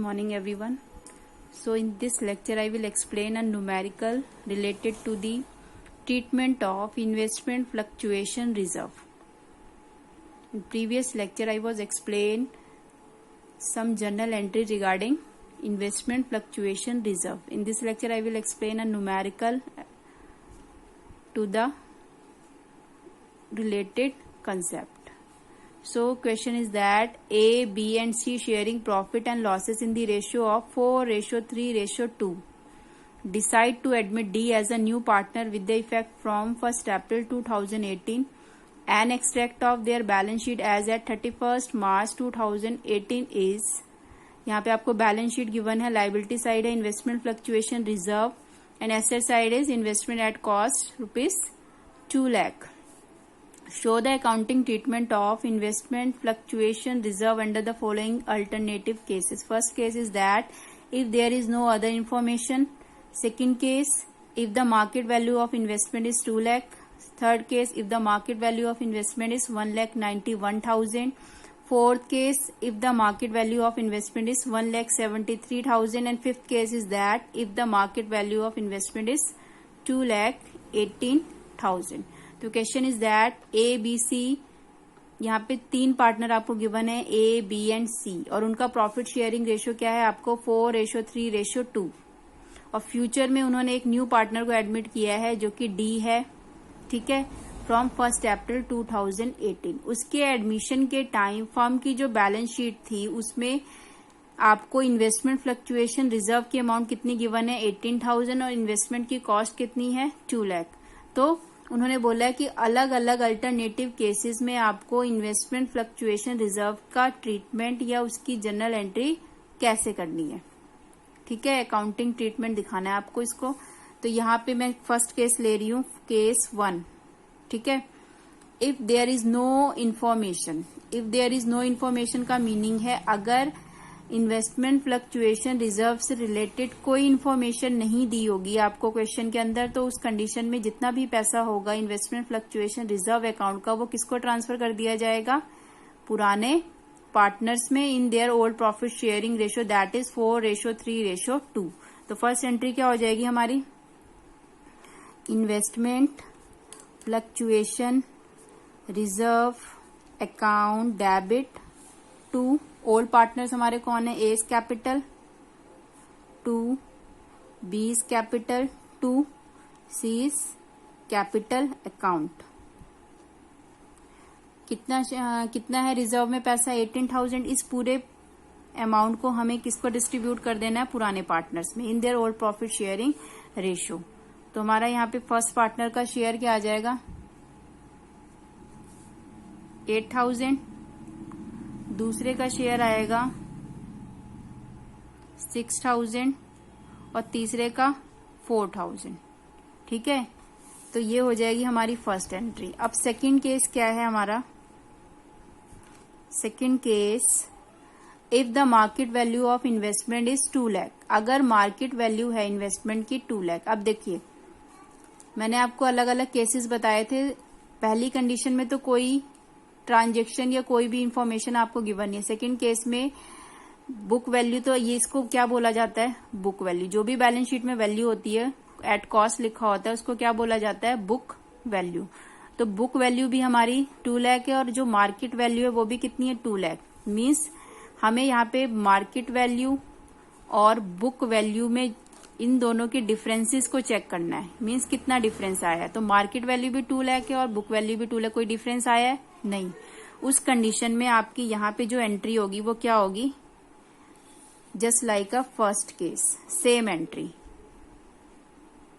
morning everyone. So in this lecture I will explain a numerical related to the treatment of investment fluctuation reserve. In previous lecture I was explained some journal entry regarding investment fluctuation reserve. In this lecture I will explain a numerical to the related concept. So question is that A, B and C sharing profit and losses in the ratio of 4:3:2 decide to admit D as a new partner with the effect from 1st April 2018. An extract of their balance sheet as at 31st March 2018 is, यहाँ पे आपको balance sheet given है, liability side है investment fluctuation reserve and asset side is investment at cost ₹2 lakh. Show the accounting treatment of investment fluctuation reserve under the following alternative cases. First case is that if there is no other information. Second case, if the market value of investment is 2 lakh. Third case, if the market value of investment is 1,91,000. Fourth case, if the market value of investment is 1,73,000. And fifth case is that if the market value of investment is 2,18,000. तो question is that A B C, यहाँ पे 3 partner आपको given है A B and सी, और उनका profit sharing ratio क्या है आपको 4:3:2. और फ्यूचर में उन्होंने एक न्यू पार्टनर को एडमिट किया है जो कि डी है, ठीक है, फ्रॉम 1st April 2018. उसके एडमिशन के टाइम फर्म की जो बैलेंस शीट थी उसमें आपको इन्वेस्टमेंट फ्लक्चुएशन रिजर्व की अमाउंट कितनी गिवन है 18,000 और इन्वेस्टमेंट की कॉस्ट कितनी है 2 लाख. तो उन्होंने बोला कि अलग अलग अल्टरनेटिव केसेस में आपको इन्वेस्टमेंट फ्लक्चुएशन रिजर्व का ट्रीटमेंट या उसकी जर्नल एंट्री कैसे करनी है, ठीक है, अकाउंटिंग ट्रीटमेंट दिखाना है आपको इसको. तो यहाँ पे मैं फर्स्ट केस ले रही हूँ, केस 1, ठीक है. If there is no information, if there is no information का मीनिंग है अगर इन्वेस्टमेंट फ्लक्चुएशन रिजर्व से रिलेटेड कोई इन्फॉर्मेशन नहीं दी होगी आपको क्वेश्चन के अंदर, तो उस कंडीशन में जितना भी पैसा होगा इन्वेस्टमेंट फ्लक्चुएशन रिजर्व अकाउंट का वो किसको ट्रांसफर कर दिया जाएगा, पुराने पार्टनर्स में in their old profit sharing ratio that is 4:3:2. तो फर्स्ट एंट्री क्या हो जाएगी हमारी, investment fluctuation reserve account debit to old partners हमारे कौन है, A's capital, to B's capital, to C's capital account. कितना है रिजर्व में पैसा 18,000. इस पूरे अमाउंट को हमें किसको डिस्ट्रीब्यूट कर देना है, पुराने पार्टनर्स में in their old profit sharing ratio. तो हमारा यहाँ पे फर्स्ट पार्टनर का शेयर क्या आ जाएगा 8,000, दूसरे का शेयर आएगा 6,000 और तीसरे का 4,000, ठीक है. तो ये हो जाएगी हमारी फर्स्ट एंट्री. अब सेकंड केस क्या है हमारा, second case, if the market value of investment is 2 lakh. अगर मार्केट वैल्यू है इन्वेस्टमेंट की 2 लाख. अब देखिए मैंने आपको अलग अलग केसेस बताए थे. पहली कंडीशन में तो कोई ट्रांजेक्शन या कोई भी इंफॉर्मेशन आपको गिवन नहीं है. सेकंड केस में बुक वैल्यू, तो ये इसको क्या बोला जाता है, बुक वैल्यू. जो भी बैलेंस शीट में वैल्यू होती है एट कॉस्ट लिखा होता है उसको क्या बोला जाता है, बुक वैल्यू. तो बुक वैल्यू भी हमारी 2 लाख है और जो मार्केट वैल्यू है वो भी कितनी है 2 लाख. मीन्स हमें यहाँ पे मार्केट वैल्यू और बुक वैल्यू में इन दोनों के डिफरेंसेस को चेक करना है. मीन्स कितना डिफरेंस आया है. तो मार्केट वैल्यू भी 2 लाख है और बुक वैल्यू भी 2 लाख. कोई डिफरेंस आया है नहीं. उस कंडीशन में आपकी यहाँ पे जो एंट्री होगी वो क्या होगी, just like a first case, same entry,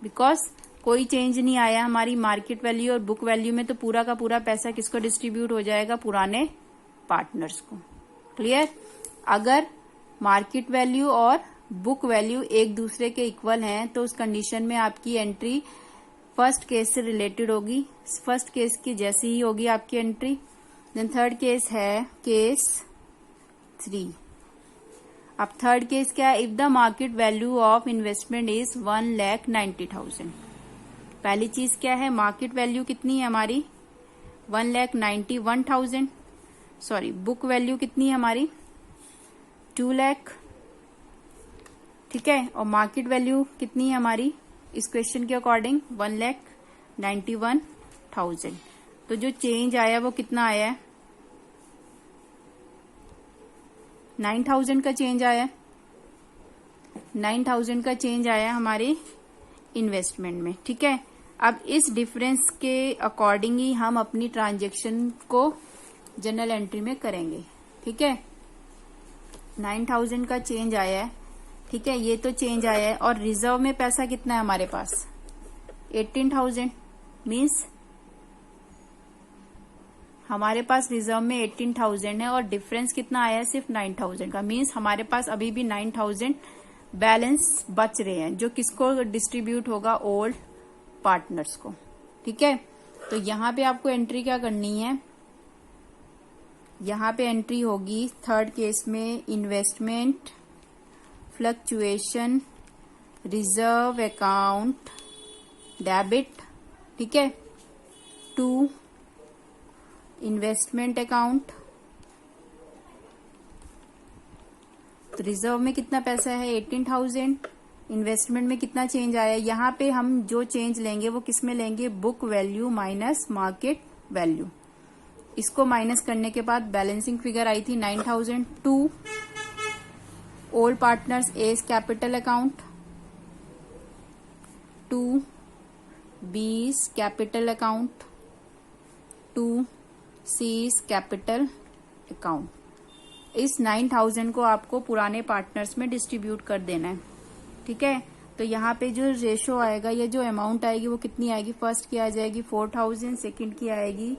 because कोई चेंज नहीं आया हमारी मार्केट वैल्यू और बुक वैल्यू में. तो पूरा का पूरा पैसा किसको डिस्ट्रीब्यूट हो जाएगा, पुराने पार्टनर्स को. क्लियर. अगर मार्केट वैल्यू और बुक वैल्यू एक दूसरे के इक्वल हैं तो उस कंडीशन में आपकी एंट्री फर्स्ट केस से रिलेटेड होगी, फर्स्ट केस की जैसी ही होगी आपकी एंट्री. देन थर्ड केस है केस 3. अब थर्ड केस क्या है, if the market value of investment is 1,90,000. पहली चीज क्या है, मार्केट वैल्यू कितनी है हमारी 1,91,000. सॉरी, बुक वैल्यू कितनी है हमारी 2 लाख. ठीक है। और मार्केट वैल्यू कितनी है हमारी इस क्वेश्चन के अकॉर्डिंग 1,91,000। तो जो चेंज आया वो कितना आया है 9,000 का चेंज आया, 9,000 का चेंज आया हमारे इन्वेस्टमेंट में। ठीक है। अब इस डिफरेंस के अकॉर्डिंग ही हम अपनी ट्रांजेक्शन को जनरल एंट्री में करेंगे। ठीक है। 9,000 का चेंज आया है। ठीक है, ये तो चेंज आया है। और रिजर्व में पैसा कितना है हमारे पास 18,000। मीन्स हमारे पास रिजर्व में 18,000 है और डिफरेंस कितना आया है सिर्फ 9,000 का। मीन्स हमारे पास अभी भी 9,000 बैलेंस बच रहे हैं जो किसको डिस्ट्रीब्यूट होगा ओल्ड पार्टनर्स को। ठीक है। तो यहाँ पे आपको एंट्री क्या करनी है, यहाँ पे एंट्री होगी थर्ड केस में investment fluctuation reserve account debit. ठीक है, टू इन्वेस्टमेंट अकाउंट। तो रिजर्व में कितना पैसा है 18,000, इन्वेस्टमेंट में कितना चेंज आया है। यहाँ पे हम जो चेंज लेंगे वो किस में लेंगे book value minus market value. इसको माइनस करने के बाद बैलेंसिंग फिगर आई थी 9,000। To old partners A's capital account, to B's capital account, to C's capital account. इस 9,000 को आपको पुराने पार्टनर्स में डिस्ट्रीब्यूट कर देना है। ठीक है। तो यहाँ पे जो रेशो आएगा या जो अमाउंट आएगी वो कितनी आएगी, फर्स्ट की आ जाएगी 4,000, सेकंड की आएगी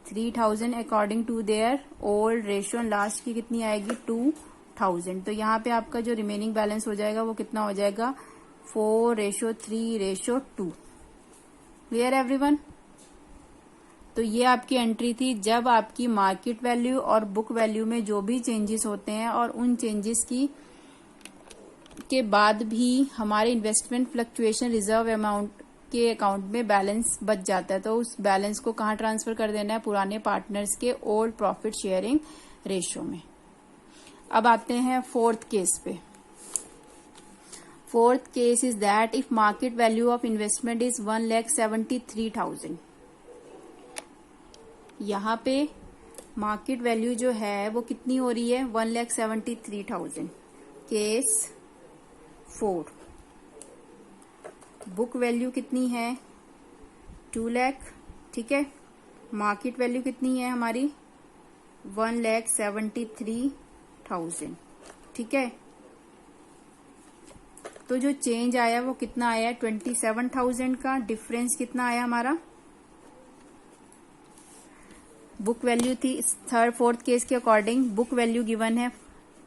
3,000 according to their old ratio, last की कितनी आएगी 2,000। तो यहाँ पे आपका जो रिमेनिंग बैलेंस हो जाएगा वो कितना हो जाएगा 4:3:2। Clear everyone. तो ये आपकी एंट्री थी जब आपकी मार्केट वैल्यू और बुक वैल्यू में जो भी चेंजेस होते हैं और उन चेंजेस के बाद भी हमारे इन्वेस्टमेंट फ्लक्चुएशन रिजर्व अमाउंट के अकाउंट में बैलेंस बच जाता है। तो उस बैलेंस को कहाँ ट्रांसफर कर देना है, पुराने पार्टनर्स के ओल्ड प्रॉफिट शेयरिंग रेशियो में। अब आते हैं फोर्थ केस पे। Fourth case is that if market value of investment is 1,73,000। यहाँ पे मार्केट वैल्यू जो है वो कितनी हो रही है 1,73,000। केस 4 बुक वैल्यू कितनी है 2 लाख। ठीक है। मार्केट वैल्यू कितनी है हमारी 1,73,000। ठीक है। तो जो चेंज आया वो कितना आया 27,000 का। डिफरेंस कितना आया हमारा, बुक वैल्यू थी थर्ड फोर्थ केस के अकॉर्डिंग बुक वैल्यू गिवन है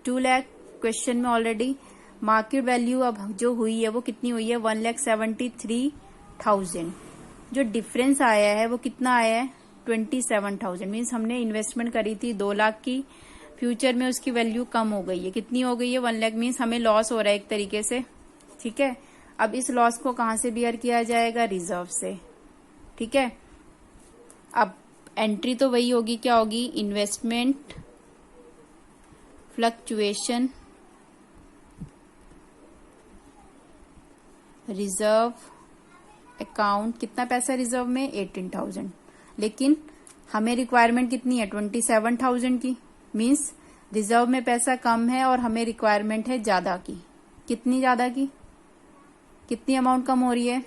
2 लाख क्वेश्चन में ऑलरेडी। मार्केट वैल्यू अब जो हुई है वो कितनी हुई है 1,73,000। जो डिफरेंस आया है वो कितना आया है 27,000। मीन्स हमने इन्वेस्टमेंट करी थी 2 लाख की, फ्यूचर में उसकी वैल्यू कम हो गई है। कितनी हो गई है 1 लाख। मीन्स हमें लॉस हो रहा है एक तरीके से। ठीक है। अब इस लॉस को कहाँ से बियर किया जाएगा, रिजर्व से। ठीक है। अब एंट्री तो वही होगी, क्या होगी इन्वेस्टमेंट फ्लक्चुएशन रिजर्व अकाउंट। कितना पैसा रिजर्व में 18,000, लेकिन हमें रिक्वायरमेंट कितनी है 27,000 की। मीन्स रिजर्व में पैसा कम है और हमें रिक्वायरमेंट है ज्यादा की। कितनी ज्यादा की, कितनी अमाउंट कम हो रही है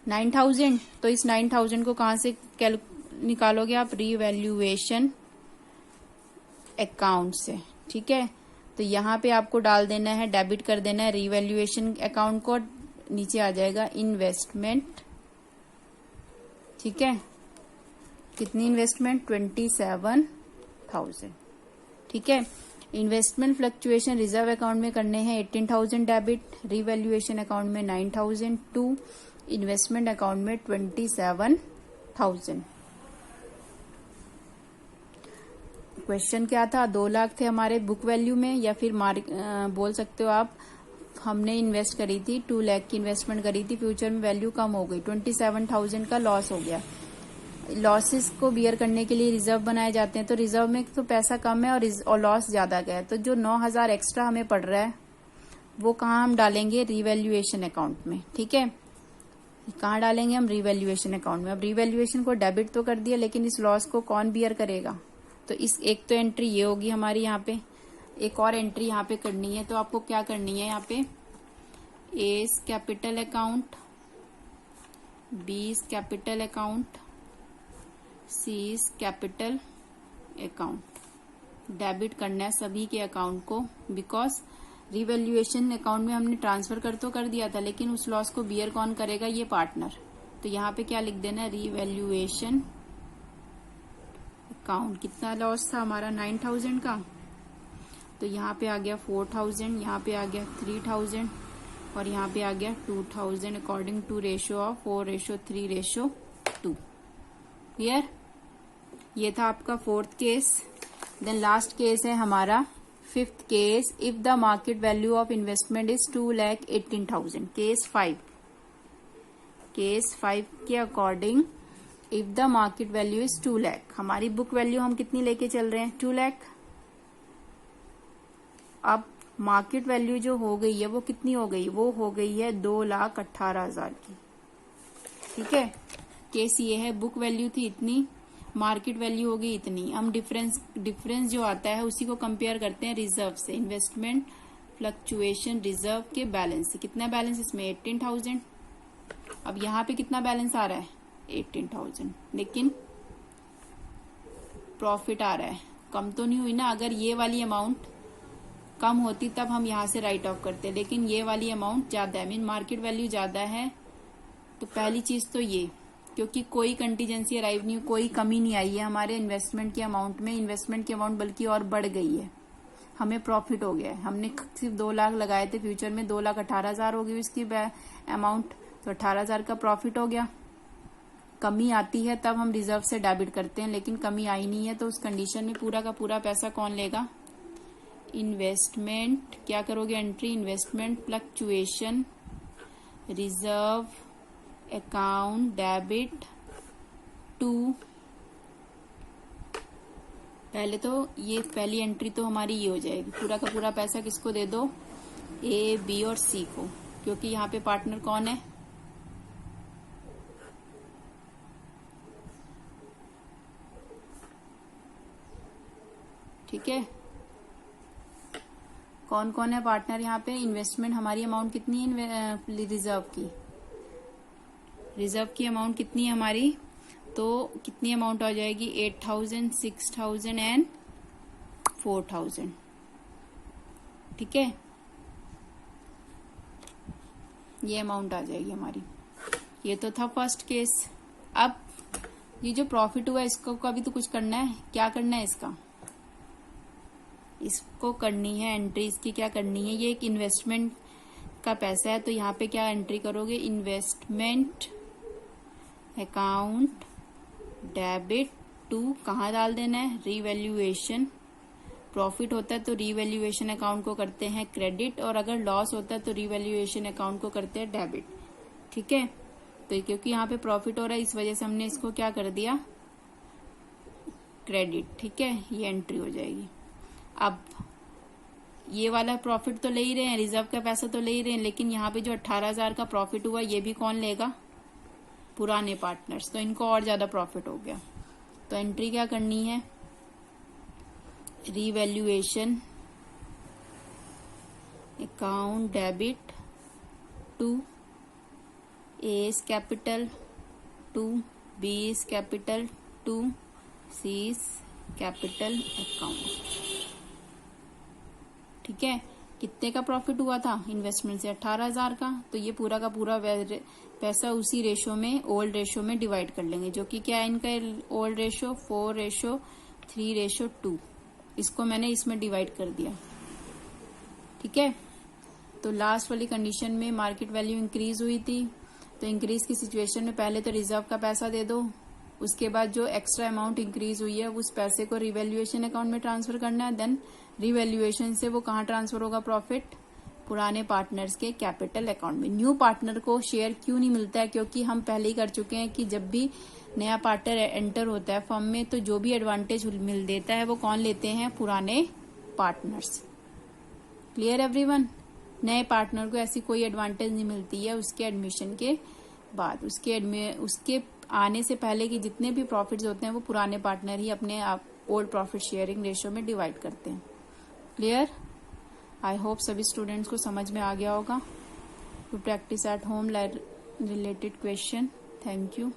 9,000। तो इस 9,000 को कहां से निकालोगे आप, रीवैल्यूएशन अकाउंट से। ठीक है। तो यहाँ पे आपको डाल देना है, डेबिट कर देना है रीवैल्यूएशन अकाउंट को, नीचे आ जाएगा इन्वेस्टमेंट। ठीक है। कितनी इन्वेस्टमेंट 27,000। ठीक है। इन्वेस्टमेंट फ्लक्चुएशन रिजर्व अकाउंट में करने हैं 18,000 डेबिट, रीवैल्यूएशन अकाउंट में 9,000, टू इन्वेस्टमेंट अकाउंट में 27,000। क्वेश्चन क्या था 2 लाख थे हमारे बुक वैल्यू में, या फिर बोल सकते हो आप हमने इन्वेस्ट करी थी 2 लाख की इन्वेस्टमेंट करी थी, फ्यूचर में वैल्यू कम हो गई 27,000 का लॉस हो गया। लॉसेस को बियर करने के लिए रिजर्व बनाए जाते हैं, तो रिजर्व में तो पैसा कम है और लॉस ज्यादा गया है, तो जो 9,000 एक्स्ट्रा हमें पड़ रहा है वो कहाँ हम डालेंगे, रिवैल्यूएशन अकाउंट में। ठीक है, कहाँ डालेंगे हम, रिवैल्यूएशन अकाउंट में। अब रिवैल्यूएशन को डेबिट तो कर दिया, लेकिन इस लॉस को कौन बियर करेगा, तो इस एक तो एंट्री ये होगी हमारी, यहाँ पे एक और एंट्री यहाँ पे करनी है। तो आपको क्या करनी है, यहाँ पे A capital account, B capital account, C capital account, debit करना है सभी के अकाउंट को, बिकॉज रिवैल्यूएशन अकाउंट में हमने ट्रांसफर कर दिया था, लेकिन उस लॉस को बियर कौन करेगा, ये पार्टनर। तो यहाँ पे क्या लिख देना, रिवैल्यूएशन अकाउंट। कितना लॉस था हमारा, 9,000 का, तो यहाँ पे आ गया 4,000, यहाँ पे आ गया 3,000 और यहाँ पे आ गया 2,000 according to ratio of 4:3:2। Clear, ये था आपका fourth case. Then last case है हमारा fifth case, if the market value of investment is 2,18,000। Case 5 के according if the market value is 2 lakh, हमारी बुक वैल्यू हम कितनी लेके चल रहे हैं, 2 लाख। अब मार्केट वैल्यू जो हो गई है वो कितनी हो गई, वो हो गई है 2,18,000 की। ठीक है, केस ये है, बुक वैल्यू थी इतनी, मार्केट वैल्यू हो गई इतनी। हम डिफरेंस जो आता है उसी को कंपेयर करते हैं रिजर्व से, इन्वेस्टमेंट फ्लक्चुएशन रिजर्व के बैलेंस से। कितना बैलेंस इसमें, 18,000। अब यहाँ पे कितना बैलेंस आ रहा है, 18,000, लेकिन प्रॉफिट आ रहा है, कम तो नहीं हुई ना। अगर ये वाली अमाउंट कम होती तब हम यहाँ से राइट ऑफ करते, लेकिन ये वाली अमाउंट ज्यादा है, मीन मार्केट वैल्यू ज्यादा है। तो पहली चीज तो ये, क्योंकि कोई कंटीजेंसी अराइव नहीं, कोई कमी नहीं आई है हमारे इन्वेस्टमेंट की अमाउंट में, इन्वेस्टमेंट की अमाउंट बल्कि और बढ़ गई है, हमें प्रॉफिट हो गया है। हमने सिर्फ 2 लाख लगाए थे, फ्यूचर में 2,18,000 हो गई उसकी अमाउंट, तो 18,000 का प्रॉफिट हो गया। कमी आती है तब हम रिजर्व से डेबिट करते हैं, लेकिन कमी आई नहीं है, तो उस कंडीशन में पूरा का पूरा पैसा कौन लेगा, इन्वेस्टमेंट। क्या करोगे entry, investment fluctuation reserve account debit to, पहले तो ये पहली एंट्री तो हमारी ये हो जाएगी, पूरा का पूरा पैसा किसको दे दो, ए, बी और सी को, क्योंकि यहाँ पे पार्टनर कौन है, ठीक है। कौन कौन है पार्टनर यहाँ पे, इन्वेस्टमेंट हमारी अमाउंट कितनी है रिजर्व की, रिजर्व की अमाउंट कितनी है हमारी, तो कितनी अमाउंट आ जाएगी, 8,000, 6,000 एंड 4,000। ठीक है, ये अमाउंट आ जाएगी हमारी। ये तो था फर्स्ट केस। अब ये जो प्रॉफिट हुआ इसको अभी तो कुछ करना है, क्या करना है इसको करनी है एंट्री, इसकी क्या करनी है, ये एक इन्वेस्टमेंट का पैसा है, तो यहाँ पे क्या एंट्री करोगे, इन्वेस्टमेंट अकाउंट डेबिट टू, कहाँ डाल देना है, रिवैल्यूएशन। प्रॉफिट होता है तो रिवैल्यूएशन अकाउंट को करते हैं क्रेडिट, और अगर लॉस होता है तो रिवैल्यूएशन अकाउंट को करते हैं डेबिट। ठीक है, तो क्योंकि यहाँ पे प्रॉफिट हो रहा है इस वजह से हमने इसको क्या कर दिया, क्रेडिट। ठीक है, ये एंट्री हो जाएगी। अब ये वाला प्रॉफिट तो ले ही रहे हैं, रिजर्व का पैसा तो ले ही रहे हैं, लेकिन यहाँ पे जो 18,000 का प्रॉफिट हुआ ये भी कौन लेगा, पुराने पार्टनर्स, तो इनको और ज्यादा प्रॉफिट हो गया। तो एंट्री क्या करनी है, revaluation account debit to A capital to B capital to C capital account. ठीक है, कितने का प्रॉफिट हुआ था इन्वेस्टमेंट से, 18,000 का, तो ये पूरा का पूरा पैसा उसी रेशो में, ओल्ड रेशो में डिवाइड कर लेंगे, जो कि क्या है इनका ओल्ड रेशो 4:3:2। इसको मैंने इसमें डिवाइड कर दिया। ठीक है, तो लास्ट वाली कंडीशन में मार्केट वैल्यू इंक्रीज हुई थी, तो इंक्रीज की सिचुएशन में पहले तो रिजर्व का पैसा दे दो, उसके बाद जो एक्स्ट्रा अमाउंट इंक्रीज हुई है उस पैसे को रिवैल्यूएशन अकाउंट में ट्रांसफर करना है, देन रिवैल्यूएशन से वो कहाँ ट्रांसफर होगा, प्रॉफिट पुराने पार्टनर्स के कैपिटल अकाउंट में। न्यू पार्टनर को शेयर क्यों नहीं मिलता है? क्योंकि हम पहले ही कर चुके हैं कि जब भी नया पार्टनर एंटर होता है फर्म में तो जो भी एडवांटेज मिल देता है वो कौन लेते हैं? पुराने पार्टनर्स। Clear everyone? नए पार्टनर को ऐसी कोई एडवांटेज नहीं मिलती है उसके एडमिशन के बाद। उसके आने से पहले की जितने भी प्रॉफिट्स होते हैं वो पुराने पार्टनर ही अपने आप ओल्ड प्रॉफिट शेयरिंग रेशियो में डिवाइड करते हैं। क्लियर? आई होप सभी स्टूडेंट्स को समझ में आ गया होगा। To practice at home related question. Thank you.